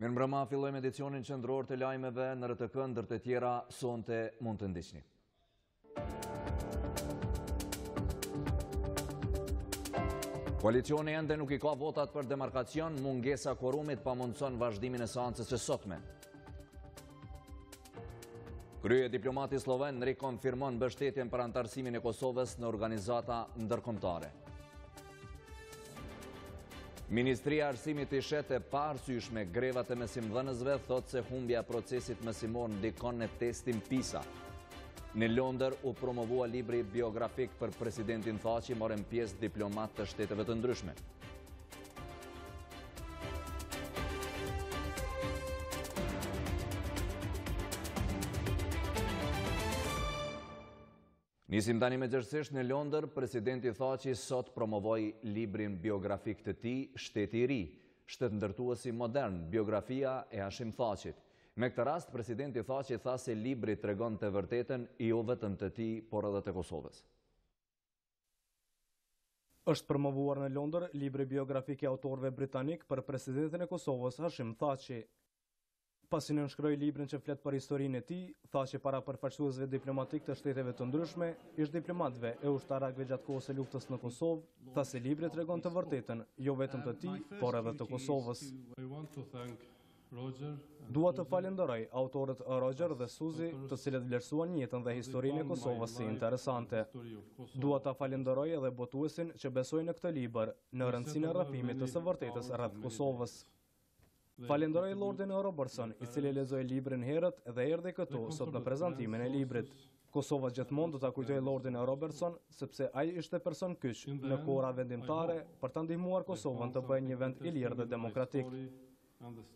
Mirëmbrëma, fillojmë edicionin qendror të lajmeve në RTK, ndër të tjera sonte mund të ndiqni. Koalicioni ende nuk i ka votat për demarkacion, mungesa quorumit pamundson vazhdimin e seancës së sotme. Krye diplomati sloven rikonfirmon mbështetjen për antarësimin e Kosovës në organizata ndërkombëtare. Ministria e Arsimit i shet e paarsyeshme grevat e mesimdhënësve thot se humbja e procesit mësimor ndikon në testin PISA. Në Londër u promovua libri biografik për presidentin Thaçi, morën pjesë diplomat të shteteve të ndryshme. Nisim tani me gjërësisht. Në Londër, presidenti Thaçi sot promovoi librin biografik të tij, Shteti i ri, shtet ndërtuesi modern, biografia e Hashim Thaçit. Me këtë rast, presidenti Thaçi tha se libri tregon të vërtetën jo vetëm të tij, por edhe të Kosovës. Është promovuar në Londër libri biografik i autorëve britanik për presidentin e Kosovës, Hashim Thaçi. Pasi nënshkroi librin që flet për historinë e tij, tha që para përfaqësuesve diplomatik të shteteve të ndryshme, ish diplomatëve e ushtarakëve gjatë kohës së luftës në Kosovë, tha se libri tregon të vërtetën, jo vetëm të tij, por edhe të Kosovës. Dua të falenderoj autorët Roger dhe Suzy, të cilët vlerësuan jetën dhe historinë e Kosovës si interesante. Dua ta falenderoj edhe botuesin që besojnë në këtë libër, në rëndësinë e rrëfimit të së vërtetës rreth Kosovës. Falenderoj Lordin Robertson, i cili lexoi librin herët dhe erdhi këtu sot në prezantimin e librit. Kosova gjithmonë do ta kujtoj Lordin Robertson, sepse ai ishte person kyç në kohëra vendimtare për ta ndihmuar Kosovën të bëjë një vend i lirë dhe demokratik.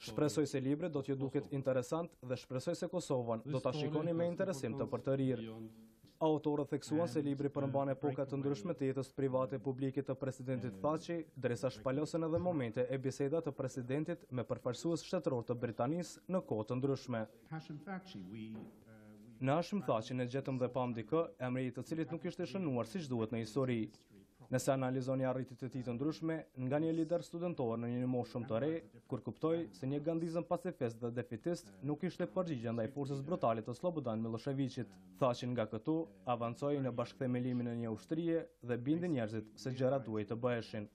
Shpresoj se libri do t'ju duket interesant dhe shpresoj se Kosovën do ta shikoni me interesim të përtërirë. Autorët theksuan se libri përmban epoka të ndryshme të jetës private publike të presidentit Thaçi, derisa shpalosën edhe momente e biseda të presidentit me përfaqësues shtetëror të Britanisë në kohë të ndryshme. Në Hashim Thaçin e gjetëm dhe pam dikë, emri i të cilit nuk ishte shënuar siç duhet në histori. Nëse analizoni arritjet e tij të ndryshme, nga një lider studentor në një moshë shumë të re, kur kuptoi se një gandizëm pacifist dhe defetist nuk ishte përgjigje ndaj forcës brutale të Slobodan Miloševićit. Thaçi nga këtu avancoi në bashkëthemelimin e një ushtrie dhe bindi njerëzit se gjërat duhej të bëheshin.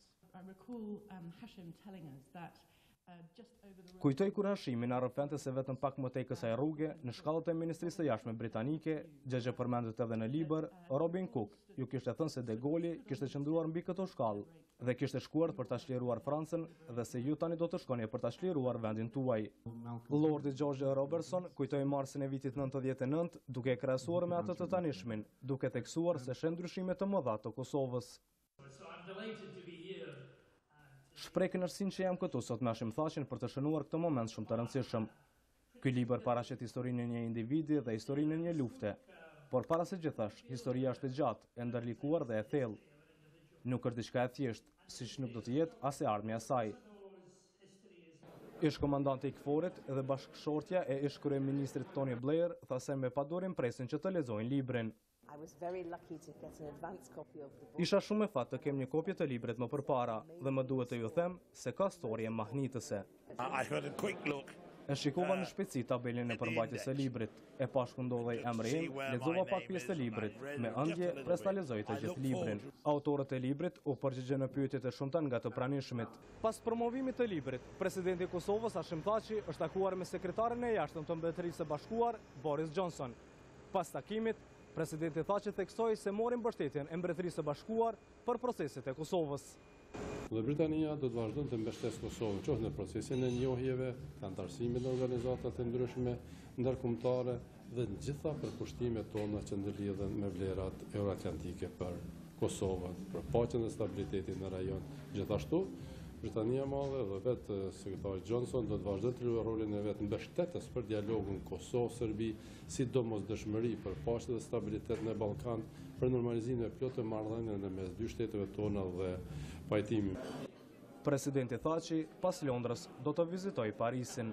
Kujtoj kur Hashimi na rrëfente se vetëm pak më tej kësaj rruge, në shkallët e Ministrisë së Jashtme britanike, gjë që përmendet edhe në libër, Robin Cook ju kishte thënë se De Gaulle kishte qëndruar mbi këto shkallë dhe kishte shkuar për ta çliruar Francën dhe se ju tani do të shkoni për ta çliruar vendin tuaj. Lordi George Robertson kujtoi marsin e vitit 99 duke e krahasuar me atë të tanishmin, duke theksuar se shën ndryshime të mëdha të Kosovës. Shpreh kënaqësinë që jam këtu sot me Hashim Thaçin për të shënuar këtë moment shumë të rëndësishëm. Ky libër paraqet historinë e një individi dhe historinë e një lufte, por para së gjithash, historia është e gjatë, e ndërlikuar dhe e thellë. Nuk është diçka e thjeshtë, siç nuk do të jetë as e ardhmja e saj. Ish komandanti i KFOR-it dhe bashkëshortja e ish kryeministrit Tony Blair tha se me padurim presin që të lexojnë librin. Isha shumë e fat të kem një kopje të librit më përpara dhe më duhet të ju them se ka storje mahnitëse. E shikova në shpejtësi tabelin e përmbajtjes së librit, e pash ku ndodhej emri im, lexova pak pjesë të librit, me ëndje presta lexoj të gjithë librin. Autorët e librit u përgjigjen në pyetjet e shumta nga të pranishmit. Pas promovimit të librit, presidenti i Kosovës Hashim Thaçi është takuar me sekretarin e jashtëm të Mbretërisë së Bashkuar, Boris Johnson. Pas takimit, presidenti Thaçi theksoi se mori mbështetjen e Mbretërisë së Bashkuar për proceset e Kosovës. Dhe Britania do të vazhdon të mbështesë Kosovën, qoftë në procesin e njohjeve, të antarësimit në organizatat e ndryshme ndërkombëtare dhe në gjitha përkushtimet tona që ndërlidhen me vlerat euroatlantike për Kosovën, për paqen dhe stabilitetin në rajon. Gjithashtu, Britania Madhe dhe vetë sekretari Johnson do të vazhdojnë të luajnë rolin e vetë mbështetës për dialogun Kosovë-Serbi, sidomos dëshmëri për paqe dhe stabilitet në Ballkan, për normalizimin e plotë të marrëdhënieve në mes dy shteteve tona dhe pajtimin. Presidenti Thaçi pas Londrës do të vizitojë Parisin.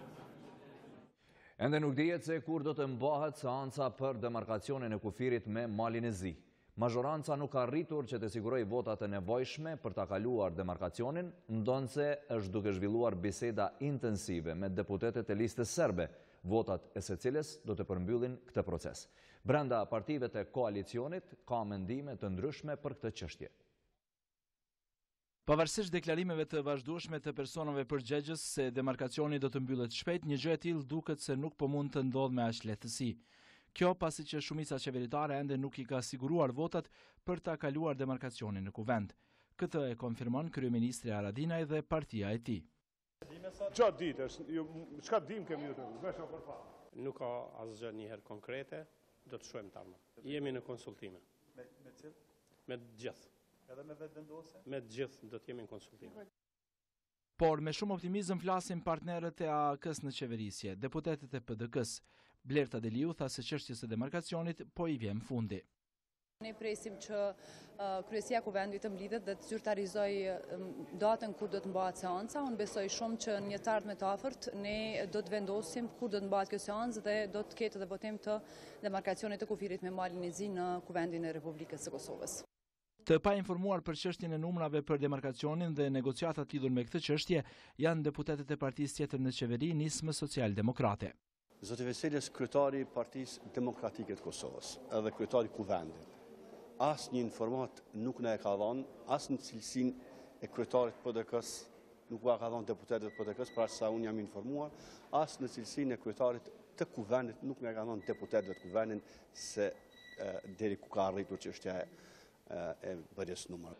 Ende nuk dihet se kur do të mbahet seanca për demarkacionin e kufirit me Malin e Zi. Mazhoranca nuk ka arritur që të sigurojë votat e nevojshme për ta kaluar demarkacionin, ndonse është duke zhvilluar biseda intensive me deputetët e listës serbe, votat e secilës do të përmbyllin këtë proces. Brenda partive të koalicionit ka mendime të ndryshme për këtë çështje. Pavarësisht deklarimeve të vazhdueshme të personave përgjegjës se demarkacioni do të mbyllet shpejt, një gjë e tillë duket se nuk po mund të ndodhë me aq lehtësi. Kjo pasi që shumica qeveritare ende nuk I ka siguruar votat për ta kaluar demarkacionin në kuvend. Këtë e konfirmon kryeministri Haradinaj dhe partia e tij. Çfarë ditësh? Çka dim kemi ju? Vesha për fat. Nuk ka asgjë njëherë konkrete, do të shohim tani. Jemi në konsultime. Me cilë? Me të gjithë. Edhe me vetë vendose? Me të gjithë do të jemi në konsultime. Por me shumë optimizëm flasin partnerët e AK-s në qeverisje, deputetët e PDK-s. Blerta Deliu tha se çështjes së demarkacionit po I vjen fundi. Ne presim që kryesia e kuvendit të mblidhet dhe të zyrtarizojë datën kur do të mbahet seanca. Unë besoj shumë që në një të ardhme të afërt ne do të vendosim kur do të mbahet kjo seancë dhe do të ketë edhe votim të demarkacionit të kufirit me Malin e Zi në kuvendin e Republikës së Kosovës. Të pa informuar për çështjen e numrave për demarkacionin dhe negociatat lidhur me këtë çështje janë deputetët e partisë tjetër në qeveri nismë socialdemokrate. Zoti Veselis, kryetari i Partisë Demokratike të Kosovës, edhe kryetari I kuvendit, asë një informat nuk në e ka dhënë, asë në cilësinë e kryetarit PDK-s nuk ka dhënë deputetët PDK-s, pra sa unë jam informuar, asë në cilësinë e kryetarit të kuvendit nuk në e ka dhënë deputetëve të kuvendit se deri ku ka arritur çështja e bërjes numër.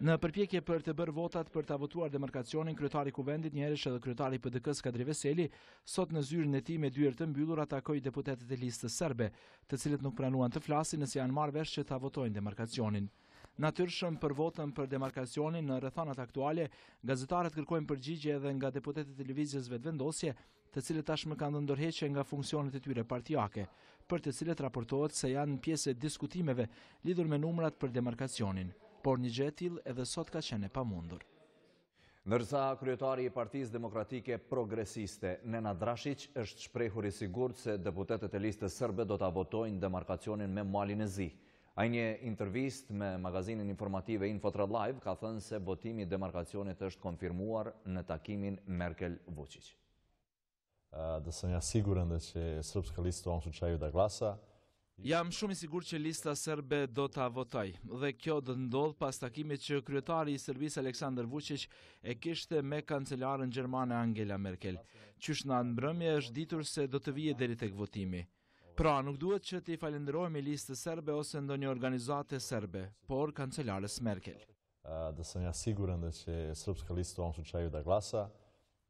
Në përpjekje për të bërë votat për ta votuar demarkacionin, kryetari I kuvendit, njëherësh edhe kryetari I PDK-s Kadri Veseli, sot në zyrën e tij me dyert të mbyllur atakoi deputetët e listës serbe, të cilët nuk pranuan të flasin nëse janë marrë vesh që ta votojnë demarkacionin. Natyrshëm për votën për demarkacionin në rrethanat aktuale, gazetarët kërkojnë përgjigje edhe nga deputetët e televizjes vetëvendosje, të cilët tashmë kanë dhënë ndërheqje nga funksionet e tyre partijake, për të cilët raportohet se janë pjesë e diskutimeve lidhur me numrat për demarkacionin. Por një gjë e tillë edhe sot ka qenë e pamundur. Ndërsa kryetari I Partisë Demokratike Progresiste, Nenad Drashić, është shprehur I sigurt se deputetët e listës serbe do ta votojnë demarkacionin me Malin e Zi. Ai një intervistë me magazinin informative RTKLive ka thënë se votimi I demarkacionit është konfirmuar në takimin Merkel-Vučić. Da sam ja siguran da će srpska lista u ovom slučaju da glasa. Jam shumë I sigurt që lista serbe do ta votoj dhe kjo do të ndodh pas takimit që kryetari I Serbisë Aleksandar Vučić e kishte me kancelaren gjermane Angela Merkel. Qysh në mbrëmje është ditur se do të vijë deri tek votimi. Pra nuk duhet që t'i falenderojmë listës serbe ose ndonjë organizate serbe, por kancelares Merkel. Da sam ja siguran da će srpska lista u ovom slučaju da glasa.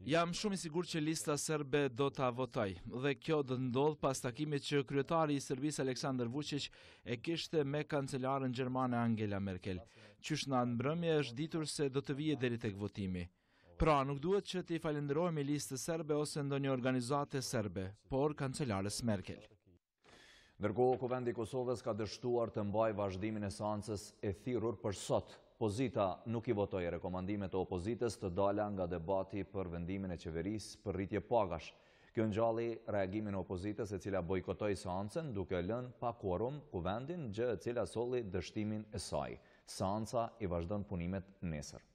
Jam shumë I sigurt që lista serbe do ta votoj dhe kjo do të ndodh pas takimit që kryetari I Serbisë Aleksandar Vučić e kishte me kancelaren gjermane Angela Merkel. Qysh në mbrëmje është ditur se do të vijë deri tek votimi. Pra nuk duhet që t'i falenderojmë listës serbe ose ndonjë organizate serbe, por kancelares Merkel. Ndërkohë, Kuvendi I Kosovës ka dështuar të mbajë vazhdimin e seancës e thirrur për sot. Pozita nuk I votoi rekomandimet e opozitës të dala nga debati për vendimin e qeverisë për rritje pagash. Kjo ngjalli reagimin e opozitës e cila bojkotoi seancën duke lënë pa quorum kuvendin, gjë e cila solli dështimin e saj. Seanca I vazhdon punimet nesër.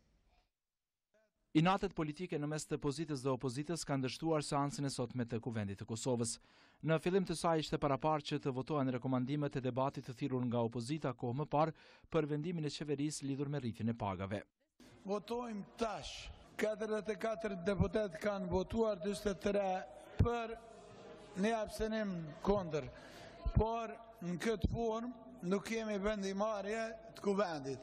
Inatet politike në mes të pozitës dhe opozitës kanë dështuar seancën e sotme të Kuvendit të Kosovës. Në fillim të saj ishte paraparë që të votohen rekomandimet e debatit të thirrur nga opozita kohë më parë për vendimin e qeverisë lidhur me rritjen e pagave. Votojmë tash. 44 deputet kanë votuar, 43 për, një abstenim kundër. Por në këtë formë nuk kemi vendimarrje të Kuvendit.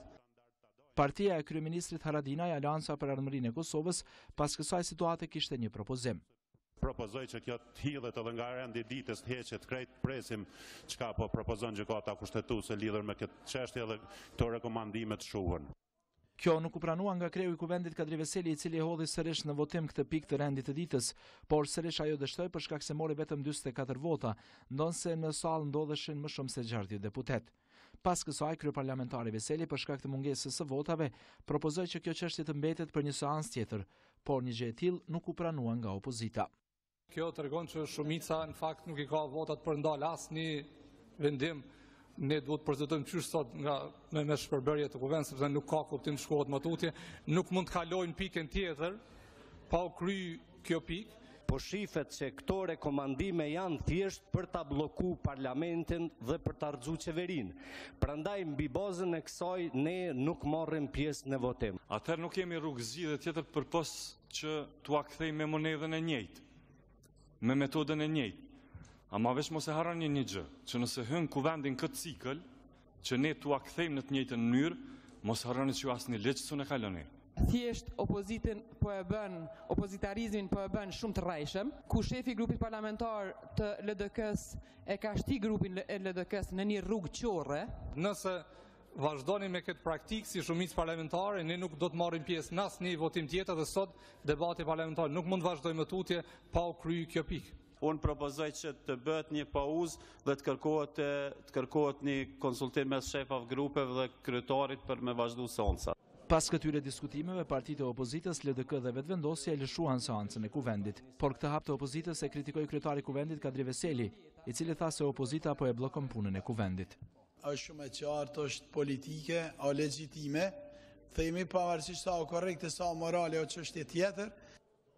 Partia e kryeministrit Haradinaj, Alansa për Ardhmërinë e Kosovës, pas kësaj situate kishte një propozim. Propozoj që kjo të hidhet edhe nga rendi ditës të heqet krejt, presim çka po propozon gjykata kushtetuese lidhur me këtë çështje dhe këto rekomandime të shuhen. Kjo nuk u pranua nga kreu I Kuvendit Kadri Veseli, I cili e hodhi sërish në votim këtë pikë të rendit të ditës, por sërish ajo dështoi për shkak se mori vetëm 44 vota, ndonse në sallë ndodheshin më shumë se 60 deputet. Pas kësaj, kryeparlamentari Veseli për shkak të mungesës së votave propozoi që kjo çështje të mbetet për një seancë tjetër, por një gjë e tillë nuk u pranua nga opozita. Kjo tregon që shumica në fakt nuk i ka votat për ndalë asnjë vendim. Ne duhet të përzitojmë qysh sot nga me shpërbërje të kuvendit, sepse nuk ka kuptim të shkohet më tutje, nuk mund të kalojnë pikën tjetër pa u kry kjo pikë. Po shifet se këto rekomandime janë thjesht për ta blloku parlamentin dhe për ta rrëzu qeverinë. Prandaj mbi bazën e kësaj ne nuk marrim pjesë në votim. Atëherë nuk kemi rrugë zgjidhje tjetër përpos që t'ua kthejmë me monedhën e njëjtë, me metodën e njëjtë. Ama veç mos e harroni një gjë, që nëse hyn kuvendin këtë cikël, që ne t'ua kthejmë në të njëjtën mënyrë, mos harroni që asnjë ligj s'u kaloni. Thjesht opozitarizmin po e bën shumë të rrejshëm, ku shefi i grupit parlamentar të LDK-s e ka shti grupin e LDK-s në një rrugë qorre. Nëse vazhdoni me këtë praktikë si shumicë parlamentare, ne nuk do të marrim pjesë në asnjë votim tjetër dhe sot debati parlamentar nuk mund të vazhdojë më tutje pa u kryer kjo pikë. Unë propozoj që të bëhet një pauzë dhe të kërkohet një konsultim mes shefave grupeve dhe kryetarit për me vazhdu seanca. Pas këtyre diskutimeve, partitë e opozitës, LDK dhe Vetëvendosja e lëshuan seancën e kuvendit, por këtë hap të opozitës e kritikoi kryetari i kuvendit Kadri Veseli, i cili tha se opozita po e bllokon punën e kuvendit. Është shumë e qartë, është politike, a legjitime, themi pavarësisht sa o korrekte, sa o morale o çështje tjetër.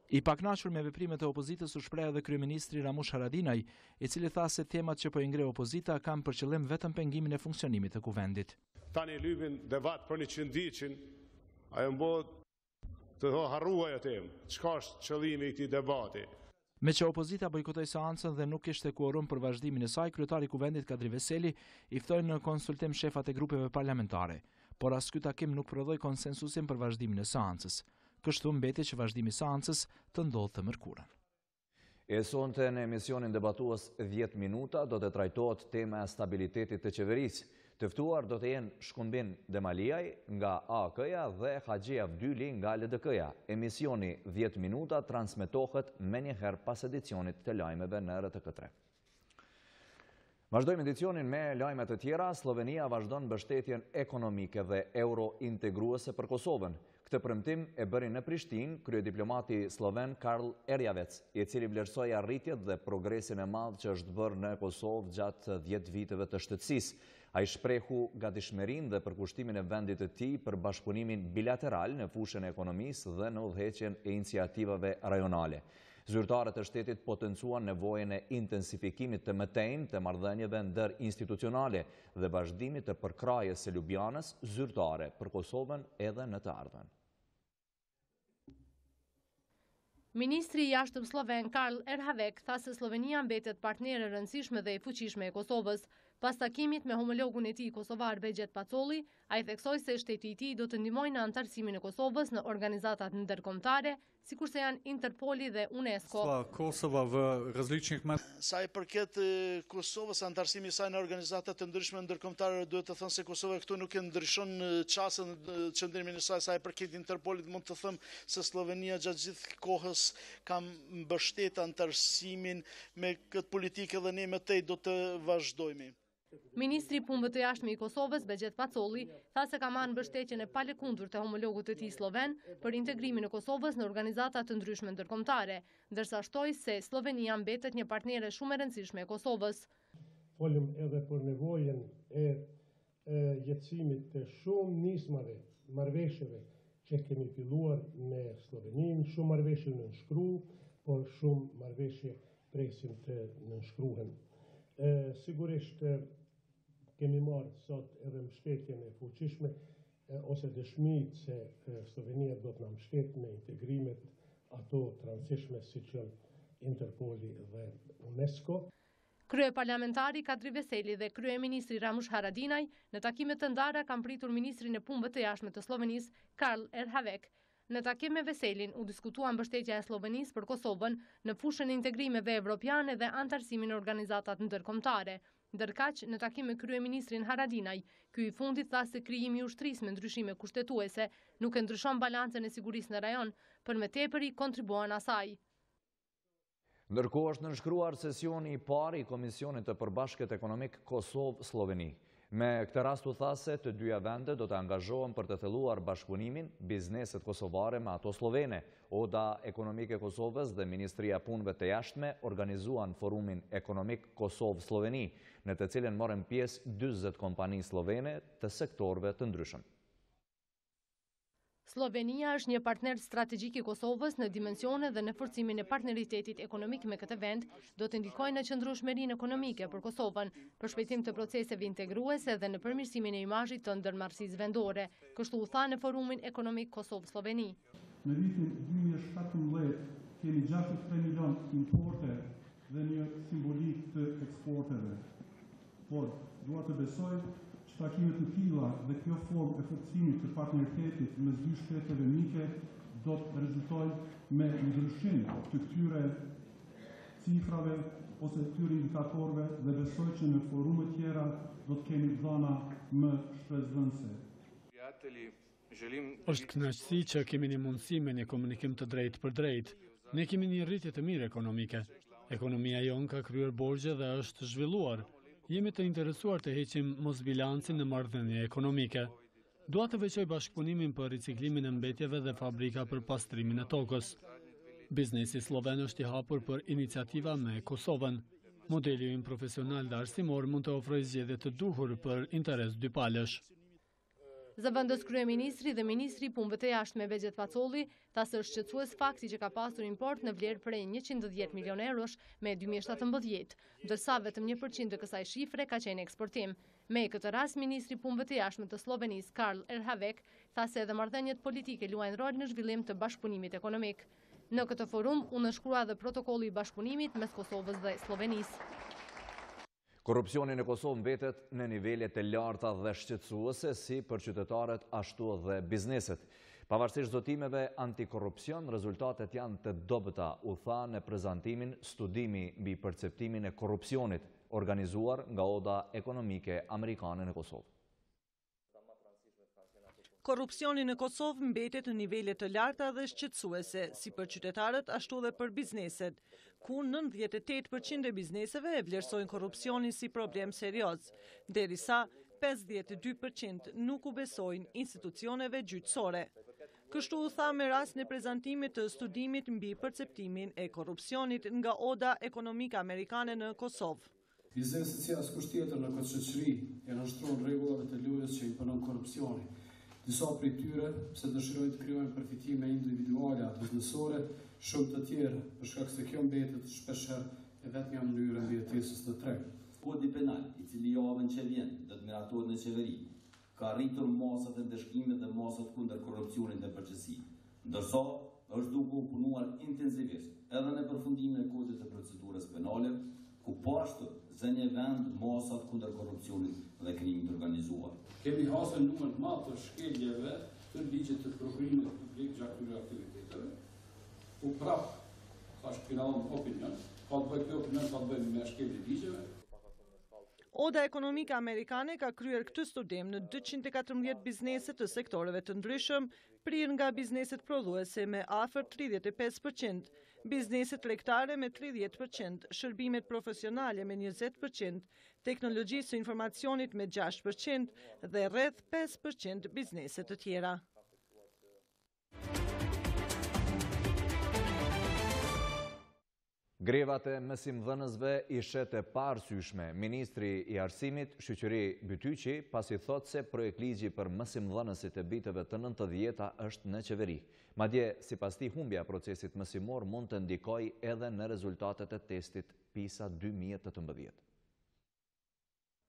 I pakënaqur me veprimet e opozitës u shpreh edhe kryeministri Ramush Haradinaj, i cili tha se temat që po i ngre opozita kanë për qëllim vetëm pengimin e funksionimit të kuvendit. Tani lypin debat për 100 diqin, ajo mbo të harruaj atë, çka është qëllimi i këtij debati. Me që opozita bojkotoi seancën dhe nuk kishte kuorum për vazhdimin e saj, kryetari i kuvendit Kadri Veseli i ftoi në konsultim shefat e grupeve parlamentare, por as ky takim nuk prodhoi konsensusin për vazhdimin e seancës. Kështu mbeti që vazhdimi i seancës të ndodhte të mërkurën. E sonte në emisionin debatues 10 minuta do të trajtohet tema e stabilitetit të qeverisë. Të ftuar do të jenë Shkumbin Demaliaj nga AK-ja dhe Haxhia Vdyli nga LDK-ja. Emisioni 10 minuta transmetohet menjëherë pas edicionit të lajmeve në RTK3. Vazhdojmë edicionin me lajme të tjera. Slovenia vazhdon mbështetjen ekonomike dhe euro-integruese për Kosovën. Këtë premtim e bëri në Prishtinë kryediplomati sloven Karl Erjavec, i cili vlerësoi arritjet dhe progresin e madh që është bërë në Kosovë gjatë 10 viteve të shtetësisë. Ai shprehu gatishmërinë dhe përkushtimin e vendit të tij për bashkëpunimin bilateral në fushën e ekonomisë dhe në udhëheqjen e iniciativave rajonale. Zyrtarët e shtetit potencuan nevojën e intensifikimit të mëtejmë të marrëdhënieve ndër-institucionale dhe vazhdimit të përkrahjes së Ljubljanës zyrtare për Kosovën edhe në të ardhmen. Ministri i jashtëm sloven Karl Erhavek tha se Slovenia mbetet partnere e rëndësishme dhe e fuqishme e Kosovës. Pas takimit me homologun e tij kosovar Begjet Pacolli, ai theksoi se shteti i tij do të ndihmojë në antarësimin e Kosovës në organizatat ndërkombëtare, sikurse janë Interpoli dhe UNESCO. Sa i përket Kosovës, antarësimi i saj në organizatat të ndryshme ndërkombëtare, duhet të thënë se Kosova këtu nuk e ndryshon çastën qëndrimin e saj. Sa i përket Interpolit, mund të them se Slovenia gjatë gjithë kohës ka mbështetur antarësimin me këtë politikë dhe ne me tej do të vazhdojmë. Ministri i punëve të jashtme i Kosovës, Begjet Pacolli, tha se ka marrë mbështetjen e palëkundur të homologut të tij sloven për integrimin e Kosovës në organizata të ndryshme ndërkombëtare, ndërsa shtoi se Slovenia mbetet një partnere shumë e rëndësishme e Kosovës. Folëm edhe për nevojën e jetësimit të shumë nismave, marrëveshjeve që kemi filluar me Sloveninë, shumë marrëveshje në nënshkru, por shumë marrëveshje presim të nënshkruhen. Sigurisht kemi marrë sot edhe mbështetjen e fuqishme ose dëshmitë se Slovenia do të na mbështetë në integrimet ato të rëndësishme siç janë Interpoli dhe UNESCO. Kryeparlamentari Kadri Veseli dhe kryeministri Ramush Haradinaj në takime të ndara kanë pritur ministrin e punëve të jashtme të Slovenisë Karl Erhavek. Në takim me Veselin u diskutua mbështetja e Slovenisë për Kosovën në fushën e integrimeve evropiane dhe antarësimin e organizatat ndërkombëtare. Ndërkaq, në takim me kryeministrin Haradinaj, ky i fundit tha se krijimi i ushtrisë me ndryshime kushtetuese nuk e ndryshon balancën e sigurisë në rajon, por më tepër i kontribuan asaj. Ndërkohë është nënshkruar sesioni i parë i Komisionit të Përbashkët Ekonomik Kosovë-Sloveni. Me këtë rast u tha se të dyja vende do të angazhohen për të thelluar bashkëpunimin bizneset kosovare me ato slovene. Oda Ekonomike e Kosovës dhe Ministria e Punëve të Jashtme organizuan forumin ekonomik Kosovë-Sloveni, në të cilën morën pjesë 40 kompani slovene të sektorëve të ndryshëm. Slovenia është një partner strategjik i Kosovës në dimensione dhe në forcimin e partneritetit ekonomik me këtë vend, do të ndikojnë në qëndrueshmërinë ekonomike për Kosovën, për shpejtim të proceseve integruese dhe në përmirësimin e imazhit të ndërmarrësisë vendore, kështu u tha në forumin ekonomik Kosovë-Sloveni. Në vitin 2017 kemi 63 milion importe dhe një simbolik të eksporteve. Por, dua të besoj që takimet të tilla dhe kjo formë e forcimit të partneritetit mes dy shteteve mike do të rezultojnë me ndryshim të këtyre cifrave ose këtyre indikatorëve dhe besoj që në forume tjera do të kemi dhëna më shpresdhënëse. Është kënaqësi që kemi një mundësi me një komunikim të drejtë për drejtë. Ne kemi një rritje të mirë ekonomike. Ekonomia jonë ka kryer borxhe dhe është zhvilluar. Jemi të interesuar të heqim mosbilancin në marrëdhënie ekonomike. Dua të veçoj bashkëpunimin për riciklimin e mbetjeve dhe fabrika për pastrimin e tokës. Biznesi sloven është i hapur për iniciativa me Kosovën. Modeli ynë profesional dhe arsimor mund të ofrojë zgjedhje të duhur për interes dypalësh. Zëvendës kryeministri dhe ministri i punëve të jashtme Begjet Pacolli tha se është shqetësues fakti që ka pasur import në vlerë prej 110 milion eurosh me 2017, ndërsa vetëm 1% të kësaj shifre ka qenë eksportim. Me këtë rast, ministri i punëve të jashtme të Slovenisë Karl Erhavek tha se edhe marrëdhëniet politike luajnë rol në zhvillim të bashkëpunimit ekonomik. Në këtë forum u nënshkrua edhe protokolli i bashkëpunimit mes Kosovës dhe Slovenisë. Korrupsioni në Kosovë mbetet në nivele të larta dhe shqetësuese si për qytetarët ashtu dhe bizneset. Pavarësisht zotimeve antikorrupsion, rezultatet janë të dobëta, u tha në prezantimin studimi mbi perceptimin e korrupsionit, organizuar nga Oda Ekonomike Amerikane në Kosovë. Korrupsioni në Kosovë mbetet në nivele të larta dhe shqetësuese, si për qytetarët ashtu dhe për bizneset, ku 98% e bizneseve e vlerësojnë korrupsionin si problem serioz, derisa 52% nuk u besojnë institucioneve gjyqësore. Kështu u tha me rast në prezantimit të studimit mbi perceptimin e korrupsionit nga Oda Ekonomike Amerikane në Kosovë. Bizneset si askush tjetër në këtë shoqëri e nënshtrojnë rregullave të lojës që imponon korrupsioni. Disa prej tyre, pse dëshirojnë të krijojnë përfitime individuale apo biznesore, shumë të tjerë, për shkak se kjo mbetet shpeshherë e vetmja mënyrë mbijetesës të tregë. Kodi penal, i cili javën që vjen, do të miratohet në qeveri, ka rritur masat e ndëshkimit dhe masat kundër korrupsionit në përgjithësi, ndërsa është duke u punuar intensivisht edhe në përfundimin e kodit të procedurës penale, ku pashtu zë një vend masat kundër korrupsionit dhe krimit organizuar. Kemi hasur numër të madh të shkeljeve të ligjit të prokurimit publik gjatë këtyre aktiviteteve. U prap, thash finalon opinion, ka të bëjë kjo opinion, ka të bëjë me shkelje ligjeve. Oda Ekonomike Amerikane ka kryer këtë studim në 214 biznese të sektoreve të ndryshëm, prirë nga bizneset prodhuese me afër 35%, bizneset tregtare me 30%, shërbimet profesionale me 20%, teknologjisë së informacionit me 6% dhe rreth 5% biznese të tjera. Grevat e mësimdhënësve ishe të parësyshme. Ministri i Arsimit, Shoqëri Bytyqi, pasi thot se projekt ligji për mësimdhënësit e viteve të 90-ta është në qeveri. Madje, sipas tij, humbja e procesit mësimor mund të ndikojë edhe në rezultatet e testit PISA 2018.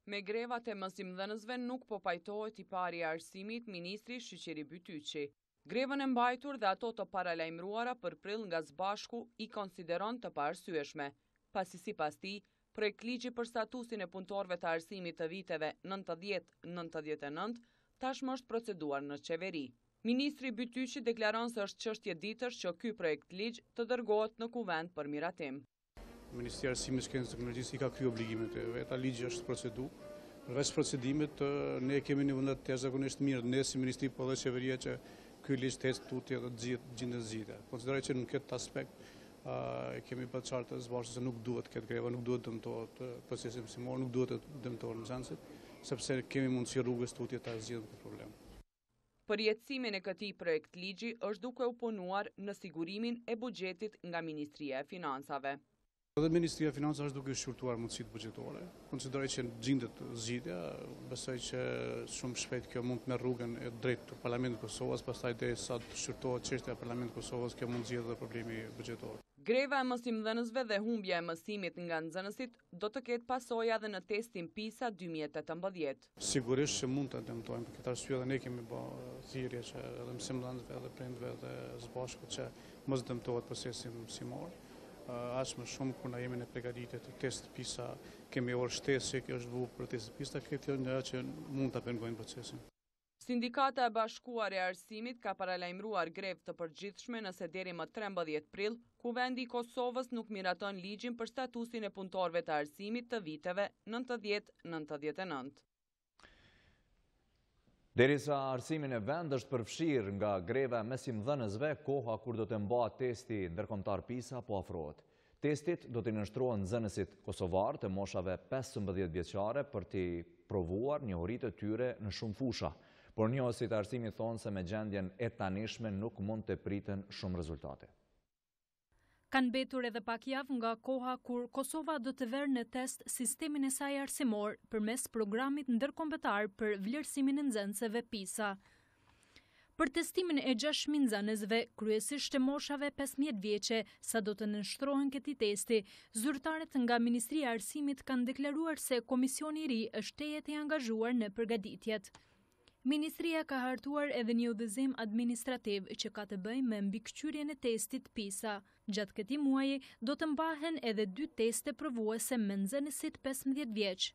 Me grevat e mësimdhënësve nuk po pajtohet i pari i Arsimit, Ministri Shoqëri Bytyqi. Grevën e mbajtur dhe ato të paralajmëruara për prill nga së bashku i konsideron të paarsyeshme, pasi sipas tij, projekt ligji për statusin e punëtorëve të arsimit të viteve 90-99 tashmë është proceduar në qeveri. Ministri Bytyqi deklaron se është çështje ditësh që ky projekt ligj të dërgohet në kuvend për miratim. Ministri i Arsimit, Shkencës dhe Teknologjisë i ka kryer obligimet e veta, ligji është procedurë. Përveç procedimit, ne kemi një vendet të jashtëzakonisht mirë, ne si ministri po dhe qeveria që ky ligj test tutje dhe gjendë zgjidhje. Konsideroj që në këtë aspekt kemi bërë qartë të zbashur se nuk duhet këtë greva, nuk duhet dëmtohet procesi mësimor, nuk duhet të dëmtohet në sensit. sepse kemi mundësi rrugës tutje ta zgjidhim këtë problem. Përjetësimin e këtij projekt ligji është duke u punuar në sigurimin e buxhetit nga Ministria e Financave. Edhe Ministria e Financave është duke shqyrtuar mundësitë buxhetore. Konsideroj që gjendet zgjidhja, besoj që shumë shpejt kjo mund të merr rrugën e drejtë të Parlamentit të Kosovës, pastaj derisa të shqyrtohet çështja e Parlamentit të Kosovës, kjo mund zgjidhë edhe problemi buxhetor. Greva e mësimdhënësve dhe humbja e mësimit nga nxënësit do të ketë pasoja edhe në testin PISA 2018. Sigurisht që mund të dëmtojmë, për këtë arsye edhe ne kemi bërë thirrje që edhe mësimdhënësve edhe prindërve dhe së bashku që mos dëmtohet procesi mësimor. Aq më shumë kur na jemi në përgatitje të testit PISA, kemi orë shtesë që është vënë për testin PISA, këtë janë që mund ta pengojnë procesin. Sindikata e Bashkuar e Arsimit ka paralajmëruar grevë të përgjithshme nëse deri më 13 prill, Kuvendi i Kosovës nuk miraton ligjin për statusin e punëtorëve të arsimit të viteve 90-99. Derisa arsimin e vend është përfshirë nga greva e mësimdhënësve, koha kur do të mbahet testi ndërkombëtar PISA po afrohet. Testit do të nënshtrohen nxënësit kosovar të moshave 15 vjeçare për t'i provuar njohuritë e tyre në shumë fusha. Por njohësit e arsimit thonë se me gjendjen e tanishme nuk mund të priten shumë rezultate. Kanë mbetur edhe pak javë nga koha kur Kosova do të verë në test sistemin e saj arsimor përmes programit ndërkombëtar për vlerësimin e nxënësve PISA. Për testimin e 6.000 nxënësve, kryesisht të moshave 15 vjeçe, sa do të nënshtrohen këtij testi, zyrtarët nga Ministria e Arsimit kanë deklaruar se komisioni i ri është tejet i angazhuar në përgatitjet. Ministria ka hartuar edhe një udhëzim administrativ që ka të bëjë me mbikëqyrjen e testit PISA. Gjatë këtij muaji do të mbahen edhe 2 teste provuese me nxënësit 15 vjeç.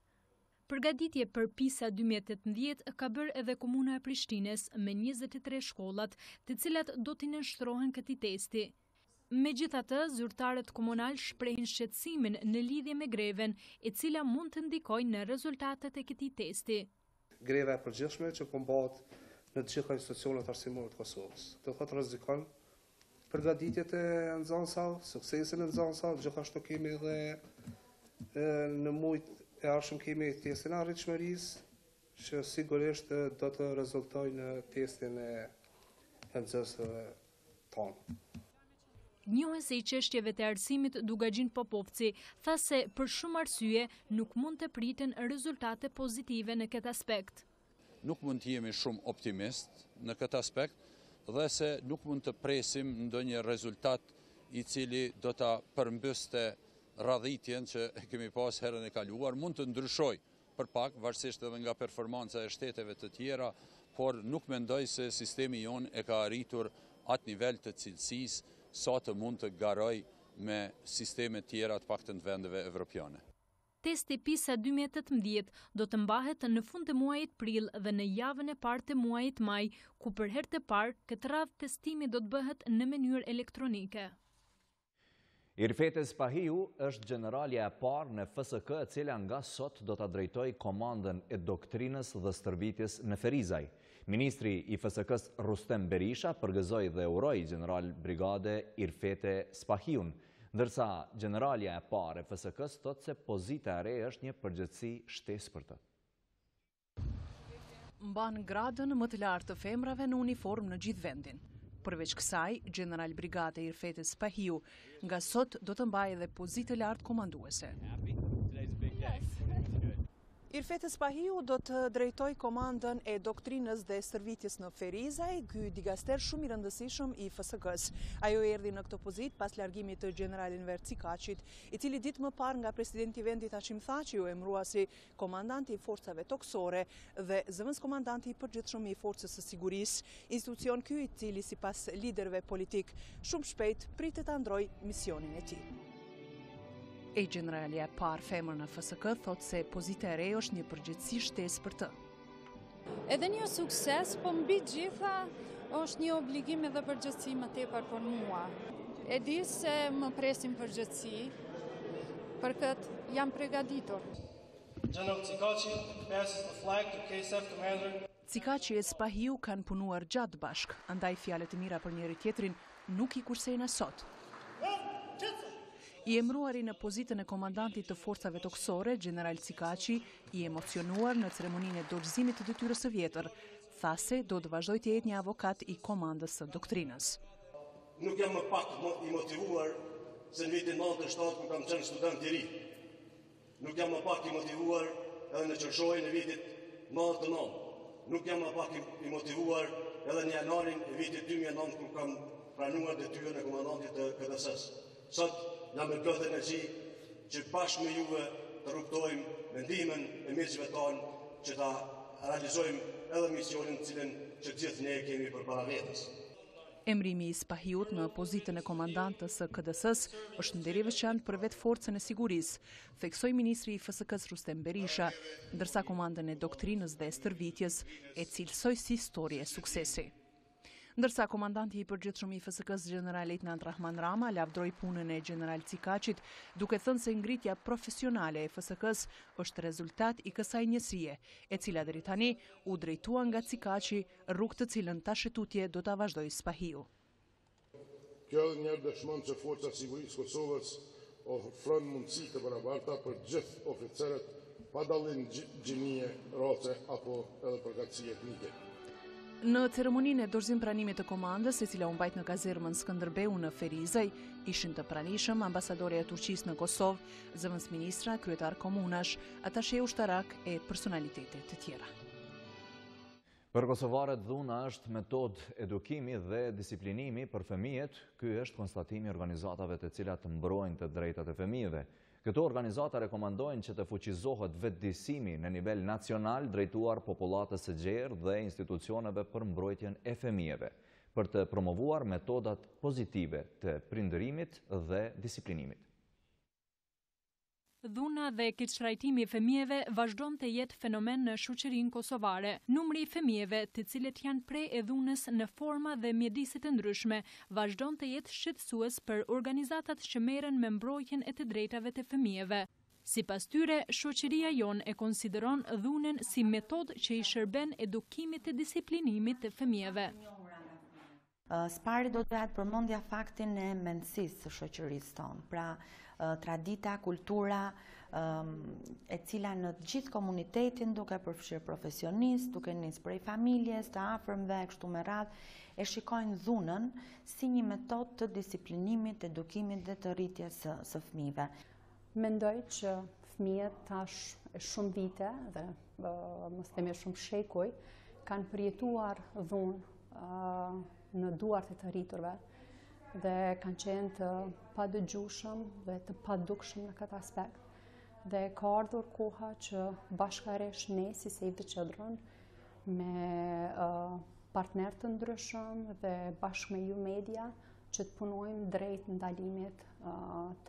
Përgatitje për PISA 2018 ka bërë edhe Komuna e Prishtinës me 23 shkollat, të cilat do t'i nënshtrohen këtij testi. Megjithatë, zyrtarët komunal shprehin shqetësimin në lidhje me greven, e cila mund të ndikojë në rezultatet e këtij testi. Greva e përgjithshme që po bëhet në të gjitha institucionet arsimore të Kosovës. Do thotë rrezikon përgatitjet e nxënësve, suksesin e nxënësve, gjithashtu kemi edhe në muajt e ardhshëm kemi testin e arritshmërisë, që sigurisht do të rezultojë në testin e nxënësve tonë. Njohësi i çështjeve të arsimit Dugaxhin Popovci tha se për shumë arsye nuk mund të priten rezultate pozitive në këtë aspekt. Nuk mund të jemi shumë optimist në këtë aspekt dhe se nuk mund të presim ndonjë rezultat i cili do ta përmbyste radhitjen që kemi pas herën e kaluar, mund të ndryshojë për pak varësisht edhe nga performanca e shteteve të tjera, por nuk mendoj se sistemi jon e ka arritur atë nivel të cilësisë sa të mund të garoj me sisteme tjera të paktën të vendeve evropiane. Testi PISA 2018 do të mbahet në fund të muajit prill dhe në javën e parë të muajit maj, ku për herë të parë këtë radhë testimi do të bëhet në mënyrë elektronike. Irfete Spahiu është generalja e parë në FSK e cila nga sot do të drejtoj komandën e doktrinës dhe stërvitjes në Ferizaj. Ministri i FSK-s Rustem Berisha përgëzoi dhe uroi general brigade Irfete Spahiun, ndërsa generalja e parë e FSK-s thotë se pozita e re është një përgjegjësi shtesë për të. Mban gradën më të lartë të femrave në uniformë në gjithë vendin. Përveç kësaj, general brigade Irfete Spahiu nga sot do të mbajë edhe pozitë lartë komanduese. Irfete Spahiu do të drejtoj komandën e doktrinës dhe stërvitjes në Ferizaj, ky digaster shumë i rëndësishëm i FSK-s. Ajo erdhi në këtë pozitë pas largimit të generalinve Cikaqit, i cili ditë më parë nga presidenti i vendit Hashim Thaçi u emërua si komandanti i forcave toksore dhe zëvendës komandanti i përgjithshëm i forcës së sigurisë, institucion ky i cili sipas liderëve politik shumë shpejt pritet ta ndrojë misionin e tij. E generalja e parë femër në FSK thotë se pozita e re është një përgjegjësi shtesë për të. Edhe një sukses, po mbi gjitha është një obligim edhe përgjegjësi më tepër për mua. E di se më presin përgjegjësi, për këtë jam përgatitur. General Cikaqi passes the flag to KSF commander. Cikaqi e Spahiu kanë punuar gjatë bashk, andaj fjalët e mira për njëri tjetrin nuk i kursejnë sot. I emëruari në pozitën e komandantit të forcave toksore, General Cikaçi, i emocionuar në ceremoninë e dorëzimit të detyrës së vjetër, tha se do të vazhdoj të jetë një avokat i komandës së doktrinës. Nuk jam më pak i motivuar se në vitin 97 kur kam qenë student i ri. Nuk jam më pak i motivuar edhe në qershorën e vitit 99. Nuk jam më pak i motivuar edhe në janarin e vitit 2009 kur kam pranuar detyrën e komandantit të KDS-s. Sot jam me plot energji që bashkë me juve të rrugtojmë me ndihmën e miqve tanë që ta realizojmë edhe misionin cilin që gjithë ne kemi përpara vetes. Emrimi i Spahiut në pozitën e komandantës së KDS-s është nderi veçantë për vetë forcën e sigurisë, theksoi ministri i FSK-s Rustem Berisha, ndërsa komandën e doktrinës dhe stërvitjes e cilësoi si histori e suksesi. Ndërsa komandanti i përgjithshëm i FSK-s General-Lejtnant Rahman Rama lavdroi punën e General Cikaçit, duke thënë se ngritja profesionale e FSK-s është rezultat i kësaj njësie, e cila deri tani u drejtua nga Cikaçi, rrugë të cilën tashetutje do ta vazhdojë Spahiu. Kjo edhe njerë dëshmon që Forca Sigurisë Kosovës ofron mundësi të barabarta për gjithë oficerët pa dallim gjinie, race apo edhe përgatësi etnike. Në ceremoninë e dorëzim pranimit të komandës, e cila u mbajt në kazermën Skënderbeu në Ferizaj, ishin të pranishëm ambasadorja e Turqisë në Kosovë, zëvendësministra, kryetar komunash, atashe ushtarak e personalitete të tjera. Për kosovarët dhuna është metodë edukimi dhe disiplinimi për fëmijët. Ky është konstatimi i organizatave të cilat mbrojnë të drejtat e fëmijëve. Këto organizata rekomandojnë që të fuqizohet vetëdijsimi në nivel nacional drejtuar popullatës së gjerë dhe institucioneve për mbrojtjen e fëmijëve, për të promovuar metodat pozitive të prindërimit dhe disiplinimit. Dhuna dhe keqtrajtimi i fëmijëve vazhdon të jetë fenomen në shoqërinë kosovare. Numri i fëmijëve, të cilët janë prej e dhunës në forma dhe mjedise të ndryshme, vazhdon të jetë shqetësues për organizatat që merren me mbrojtjen e të drejtave të fëmijëve. Sipas tyre, shoqëria jonë e konsideron dhunën si metodë që i shërben edukimit të disiplinimit të fëmijëve. Spari do të jetë përmendja faktin e mendësisë së shoqërisë tonë, pra tradita, kultura, e cila në gjithë komunitetin, duke përfshirë profesionistë, duke nisë prej familjes, të afërmve, kështu me radhë, e shikojnë dhunën si një metodë të disiplinimit, edukimit dhe të rritjes së fëmijëve. Mendoj që fëmijët tash e shumë vite dhe mos themi shumë shekuj kanë përjetuar dhunë në duart e të rriturve dhe kanë qenë të padëgjueshëm dhe të padukshëm në këtë aspekt. Dhe ka ardhur koha që bashkëresh ne si Save the Children me partnerë të ndryshëm dhe bashkë me ju media që të punojmë drejt ndalimit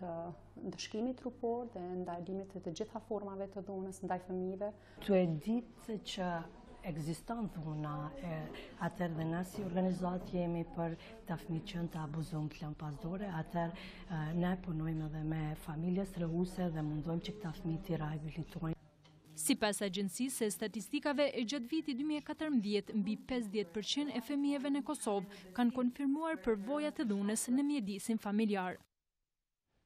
të ndëshkimit trupor dhe ndalimit të gjitha formave të dhunës ndaj fëmijëve. Tu e ditë që ekziston dhuna, atër dhe na si organizat jemi për të fëmijët që të abuzojnë të lënë pasdore, atër ne punojmë edhe me familjes rrëhuese dhe mundojmë që këta fëmijë të rehabilitojnë. Sipas Agjencisë së Statistikave, gjatë vitit 2014, mbi 50% e fëmijëve në Kosovë kanë konfirmuar përvoja të dhunës në mjedisin familjar.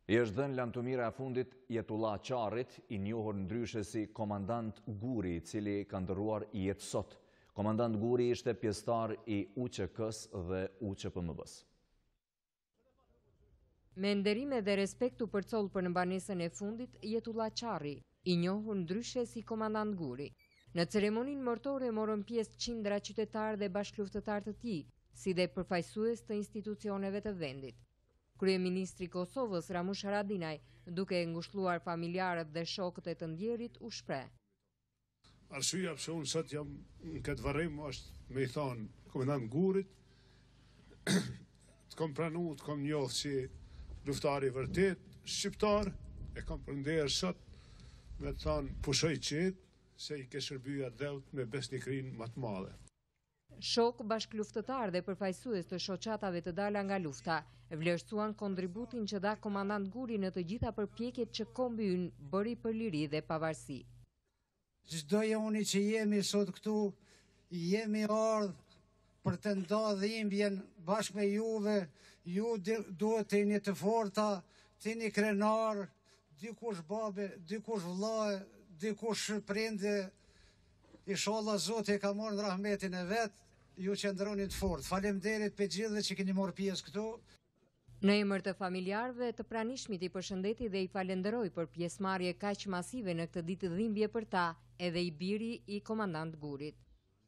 I është dhënë lantumira e fundit Jetullah Qarit, i njohur ndryshe si Komandant Guri, i cili ka ndërruar jetë sot. Komandant Guri ishte pjesëtar i UÇK-s dhe UÇPMB-s. Me nderime dhe respektu përcoll për në banesën e fundit, Jetullah Qari, i njohur ndryshe si Komandant Guri. Në ceremoninë mortore morën pjesë qindra qytetarë dhe bashkëluftëtar të tij, si dhe përfaqësues të institucioneve të vendit. Kryeministri i Kosovës Ramush Haradinaj, duke ngushëlluar familjarët dhe shokët e të ndjerit, u shpreh. Arsyeja pse unë sot jam në këtë varrim është me i thonë Komandant Gurit, të kom pranu, të kom njohë si luftari vërtet, shqiptar, e kom përnderë sot me të thonë pushoj qetë, se i ke shërbyja dhelt me besnikrin më të madhe. Shok, bashkëluftëtar dhe përfaqësues të shoqatave të dala nga lufta vlerësuan kontributin që dha Komandant Guri në të gjitha përpjekjet që kombi ynë bëri për liri dhe pavarësi. Çdo joni që jemi sot këtu, jemi ardhur për të ndodhur dhimbjen bashkë me juve, ju duhet të jeni të forta, ti një krenar, dikush babe, dikush vllae, dikush prinde, inshallah Zoti e ka marrë në rahmetin e vet, ju qëndroni të fortë. Faleminderit për gjithëve që keni marrë pjesë këtu. Në emër të familjarëve të pranishmit i përshëndeti dhe i falenderoi për pjesëmarrje kaq masive në këtë ditë dhimbje për ta, edhe i biri i komandant Gurit.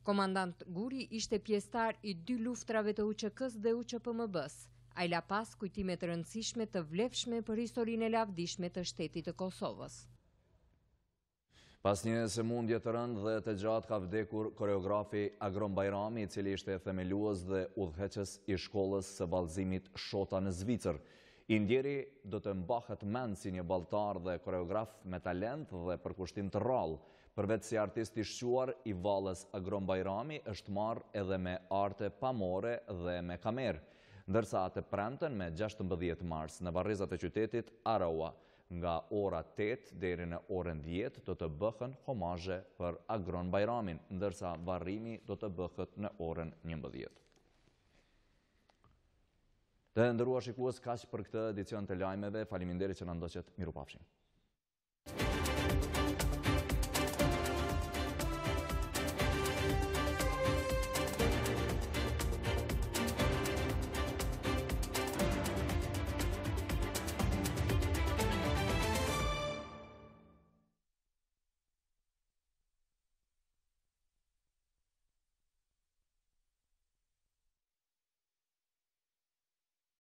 Komandant Guri ishte pjesëtar i 2 luftrave të UÇK-s dhe UÇPMB-s. Ai la pas kujtime të rëndësishme të vlefshme për historinë e lavdishme të shtetit të Kosovës. Pas një sëmundje të rëndë dhe të gjatë ka vdekur koreografi Agron Bajrami, i cili ishte themelues dhe udhëheqës i shkollës së ballëzimit Shota në Zvicër. I ndjeri do të mbahet mend si një balltar dhe koreograf me talent dhe përkushtim të rrallë. Përveç si artist i shquar, i vallës Agron Bajrami është marrë edhe me arte pamore dhe me kamerë, ndërsa atë premten me 16 mars në varrezat e qytetit Araua. Nga ora 8 deri në orën 10 do të bëhen homazhe për Agron Bajramin, ndërsa varrimi do të bëhet në orën 11. Të nderuar shikues, kaq për këtë edicion të lajmeve. Faleminderit që na ndoqët. Mirupafshim.